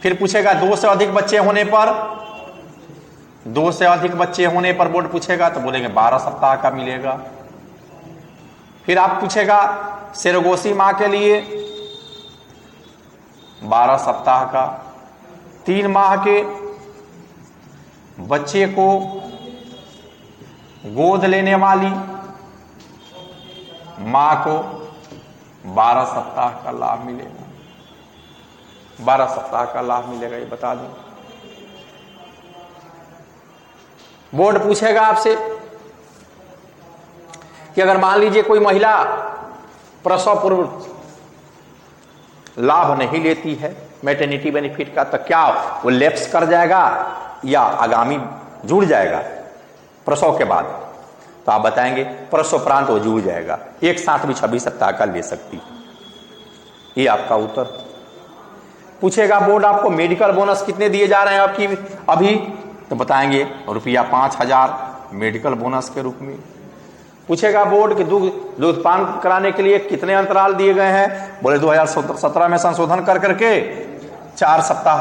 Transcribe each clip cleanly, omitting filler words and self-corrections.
फिर पूछेगा 2 से अधिक बच्चे होने पर, 2 से अधिक बच्चे होने पर बोर्ड पूछेगा तो बोलेंगे 12 सप्ताह का मिलेगा। फिर आप पूछेगा सेरोगेसी मां के लिए 12 सप्ताह का, 3 माह के बच्चे को गोद लेने वाली मां को 12 सप्ताह का लाभ मिलेगा। 12 सप्ताह का लाभ मिलेगा, ये बता दूं। बोर्ड पूछेगा आपसे कि अगर मान लीजिए कोई महिला प्रसव पूर्व लाभ नहीं लेती है मैटरनिटी बेनिफिट का, तो क्या वो लैप्स कर जाएगा या आगामी जुड़ जाएगा प्रसव के बाद? तो आप बताएंगे प्रसवोपरांत वो जुड़ जाएगा, एक साथ भी 26 सप्ताह का ले सकती। ये आपका उत्तर। पूछेगा बोर्ड आपको मेडिकल बोनस कितने दिए जा रहे हैं आपकी अभी, तो बताएंगे ₹5,000 मेडिकल बोनस के रूप में। पूछेगा बोर्ड कि दूध पान कराने के लिए कितने अंतराल दिए गए हैं, बोले 2017 में संशोधन कर करके 4 सप्ताह,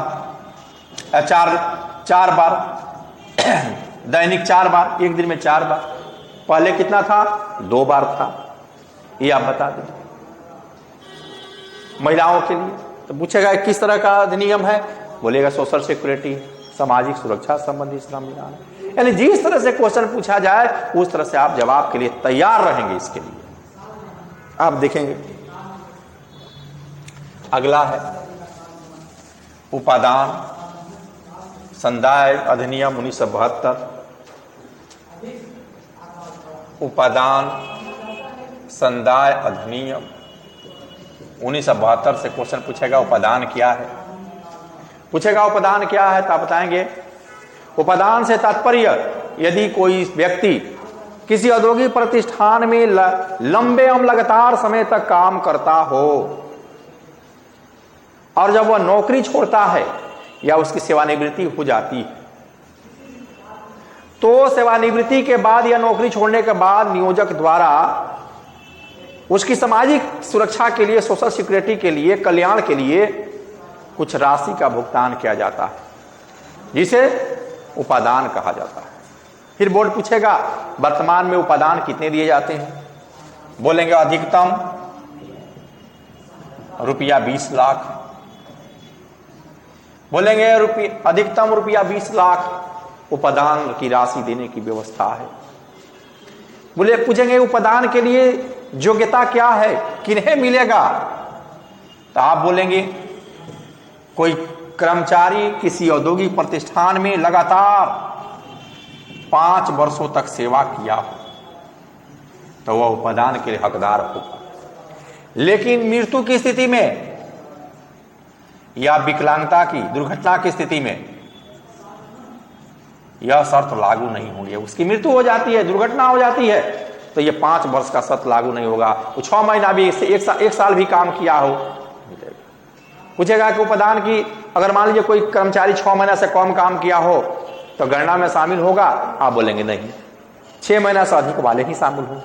4 बार दैनिक 4 बार, एक दिन में 4 बार। पहले कितना था? 2 बार था। ये आप बता दें महिलाओं के लिए। तो पूछेगा किस तरह का अधिनियम है, बोलेगा सोशल सिक्योरिटी, सामाजिक सुरक्षा संबंधी श्रम विधान। यानी जिस तरह से क्वेश्चन पूछा जाए उस तरह से आप जवाब के लिए तैयार रहेंगे। इसके लिए आप देखेंगे अगला है उपादान संदाय अधिनियम 1972। उपादान संदाय अधिनियम 1972 से क्वेश्चन पूछेगा उपादान क्या है। पूछेगा उपादान क्या है तो आप बताएंगे उपादान से तात्पर्य यदि कोई व्यक्ति किसी औद्योगिक प्रतिष्ठान में लंबे एवं लगातार समय तक काम करता हो और जब वह नौकरी छोड़ता है या उसकी सेवानिवृत्ति हो जाती है, तो सेवानिवृत्ति के बाद या नौकरी छोड़ने के बाद नियोजक द्वारा उसकी सामाजिक सुरक्षा के लिए, सोशल सिक्योरिटी के लिए, कल्याण के लिए कुछ राशि का भुगतान किया जाता है, जिसे उपादान कहा जाता है। फिर बोर्ड पूछेगा वर्तमान में उपादान कितने दिए जाते हैं, बोलेंगे अधिकतम ₹20 लाख, बोलेंगे अधिकतम ₹20 लाख उपादान की राशि देने की व्यवस्था है। बोले पूछेंगे उपादान के लिए योग्यता क्या है, किन्हें मिलेगा, तो आप बोलेंगे कोई कर्मचारी किसी औद्योगिक प्रतिष्ठान में लगातार 5 वर्षों तक सेवा किया हो तो वह उपादान के लिए हकदार होगा। लेकिन मृत्यु की स्थिति में या विकलांगता की, दुर्घटना की स्थिति में यह शर्त लागू नहीं होगी। उसकी मृत्यु हो जाती है, दुर्घटना हो जाती है, तो यह 5 वर्ष का शर्त लागू नहीं होगा। वो 6 महीना भी, एक साल भी काम किया हो। पूछेगा कि उपादान की अगर मान लीजिए कोई कर्मचारी 6 महीना से कम काम किया हो तो गणना में शामिल होगा, आप बोलेंगे नहीं, 6 महीना से अधिक वाले ही शामिल हो।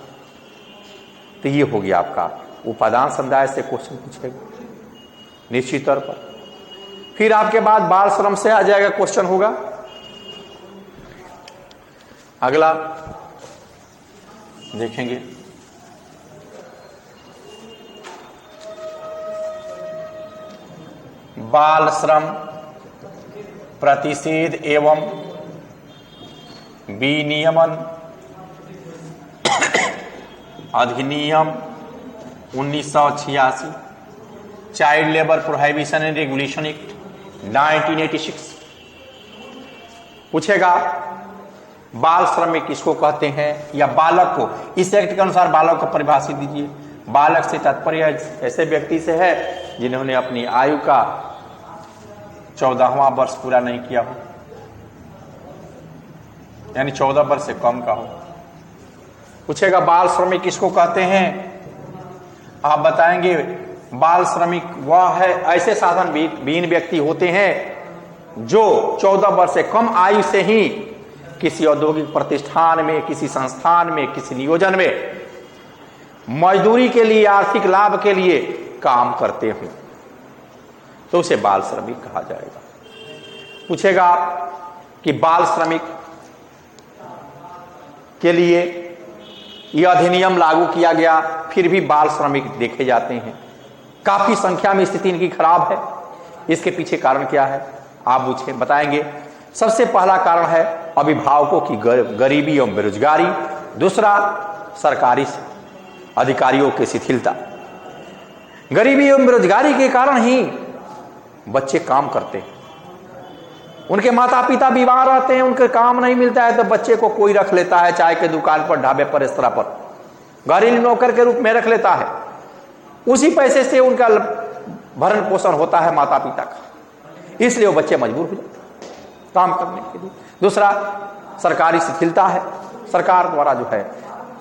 तो ये हो गया आपका उपादान समुदाय से क्वेश्चन पूछेगा निश्चित तौर पर। फिर आपके बाद बाल श्रम से आ जाएगा क्वेश्चन होगा। अगला देखेंगे बाल श्रम प्रतिषेध एवं विनियमन अधिनियम 1986, child labour prohibition and regulation act 1986। पूछेगा बाल श्रम में किसको कहते हैं या बालक को, इस एक्ट के अनुसार बालक को परिभाषित दीजिए। बालक से तात्पर्य ऐसे व्यक्ति से है जिन्होंने अपनी आयु का 14वां वर्ष पूरा नहीं किया हो, यानी 14 वर्ष से कम का हो। पूछेगा बाल श्रमिक किसको कहते हैं, आप बताएंगे बाल श्रमिक वह है ऐसे साधन विहीन व्यक्ति होते हैं जो 14 वर्ष से कम आयु से ही किसी औद्योगिक प्रतिष्ठान में, किसी संस्थान में, किसी नियोजन में मजदूरी के लिए, आर्थिक लाभ के लिए काम करते हो। तो उसे बाल श्रमिक कहा जाएगा। पूछेगा आप कि बाल श्रमिक के लिए यह अधिनियम लागू किया गया, फिर भी बाल श्रमिक देखे जाते हैं, काफी संख्या में स्थिति इनकी खराब है, इसके पीछे कारण क्या है आप पूछे बताएंगे। सबसे पहला कारण है अभिभावकों की गरीबी एवं बेरोजगारी, दूसरा सरकारी अधिकारियों की शिथिलता। गरीबी एवं बेरोजगारी के कारण ही बच्चे काम करते हैं, उनके माता पिता बीमार रहते हैं, उनके काम नहीं मिलता है तो बच्चे को कोई रख लेता है, चाय के दुकान पर, ढाबे पर, इस तरह पर घरेलू नौकर के रूप में रख लेता है। उसी पैसे से उनका भरण पोषण होता है माता पिता का, इसलिए वो बच्चे मजबूर हो जाते हैं काम करने के लिए। दूसरा सरकारी शिथिलता है, सरकार द्वारा जो है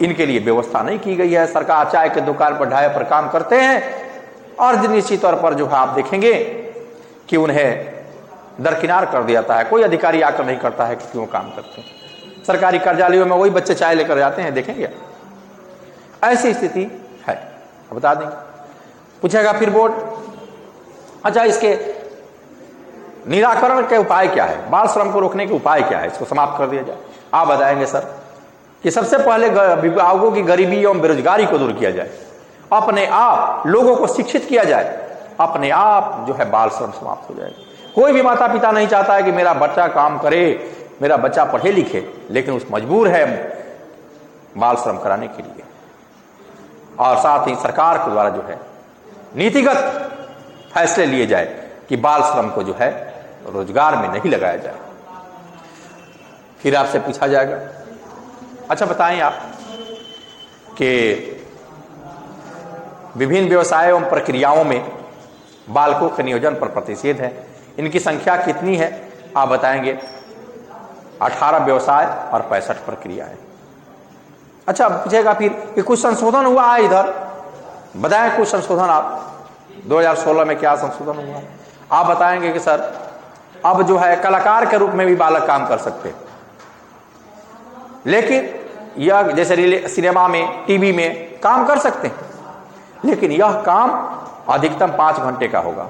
इनके लिए व्यवस्था नहीं की गई है। सरकार चाय के दुकान पर, ढाबे पर काम करते हैं और निश्चित तौर पर जो है आप देखेंगे कि उन्हें दरकिनार कर दिया जाता है, कोई अधिकारी आकर नहीं करता है कि क्यों काम करते हैं। सरकारी कार्यालयों में वही बच्चे चाय लेकर जाते हैं, देखेंगे ऐसी स्थिति है, बता देंगे। पूछेगा फिर बोर्ड, अच्छा इसके निराकरण के उपाय क्या है, बाल श्रम को रोकने के उपाय क्या है, इसको समाप्त कर दिया जाए। आप बताएंगे सर कि सबसे पहले अभिभावकों की गरीबी एवं बेरोजगारी को दूर किया जाए, अपने आप लोगों को शिक्षित किया जाए, अपने आप जो है बाल श्रम समाप्त हो जाएगा। कोई भी माता पिता नहीं चाहता है कि मेरा बच्चा काम करे, मेरा बच्चा पढ़े लिखे, लेकिन उस मजबूर है बाल श्रम कराने के लिए। और साथ ही सरकार के द्वारा जो है नीतिगत फैसले लिए जाए कि बाल श्रम को जो है रोजगार में नहीं लगाया जाए। फिर आपसे पूछा जाएगा, अच्छा बताएं आप कि विभिन्न व्यवसायों एवं प्रक्रियाओं में बालकों के नियोजन पर प्रतिषेध है, इनकी संख्या कितनी है आप बताएंगे। 18 व्यवसाय और 65 प्रक्रियाएं। अच्छा पूछेगा फिर कि कुछ संशोधन हुआ है इधर, बताएं कुछ संशोधन आप 2016 में क्या संशोधन हुआ है। आप बताएंगे कि सर अब जो है कलाकार के रूप में भी बालक काम कर सकते हैं, लेकिन यह जैसे सिनेमा में, टीवी में काम कर सकते हैं, लेकिन यह काम अधिकतम 5 घंटे का होगा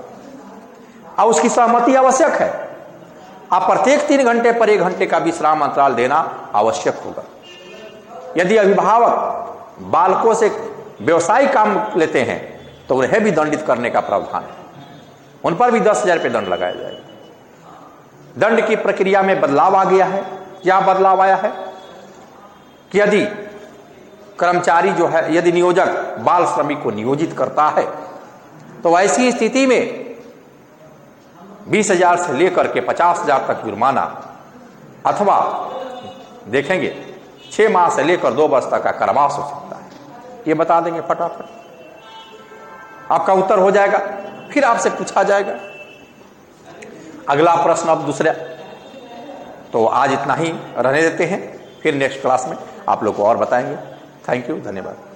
और उसकी सहमति आवश्यक है। आप प्रत्येक 3 घंटे पर 1 घंटे का विश्राम अंतराल देना आवश्यक होगा। यदि अभिभावक बालकों से व्यवसायिक काम लेते हैं तो उन्हें भी दंडित करने का प्रावधान है, उन पर भी 10,000 रुपये दंड लगाया जाएगा। दंड की प्रक्रिया में बदलाव आ गया है। क्या बदलाव आया है कि यदि कर्मचारी जो है, यदि नियोजक बाल श्रमिक को नियोजित करता है तो ऐसी स्थिति में 20,000 से लेकर के 50,000 तक जुर्माना, अथवा देखेंगे 6 माह से लेकर 2 वर्ष तक का कारावास हो सकता है। ये बता देंगे फटाफट, आपका उत्तर हो जाएगा। फिर आपसे पूछा जाएगा अगला प्रश्न, अब दूसरा। तो आज इतना ही रहने देते हैं, फिर नेक्स्ट क्लास में आप लोग को और बताएंगे। थैंक यू, धन्यवाद।